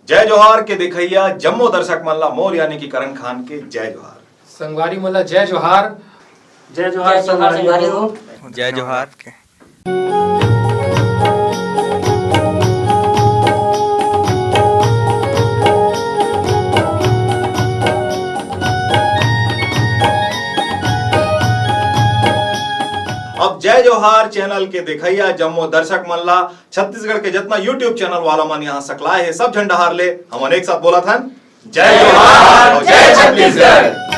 जय जोहार के दिखैया जम्मो दर्शक मल्ला मोर यानी कि करण खान के जय जोहार। संगवारी मुल्ला जय जोहार। जय जोहार संगवारी हो। जय जोहार के। अब जय जोहार चैनल के दिखैया जम्मो दर्शक मल्ला छत्तीसगढ़ के जितना यूट्यूब चैनल वाला मन यहाँ सकलाए है सब झंडा हार ले हम एक साथ बोला था जय जोहार जय छत्तीसगढ़।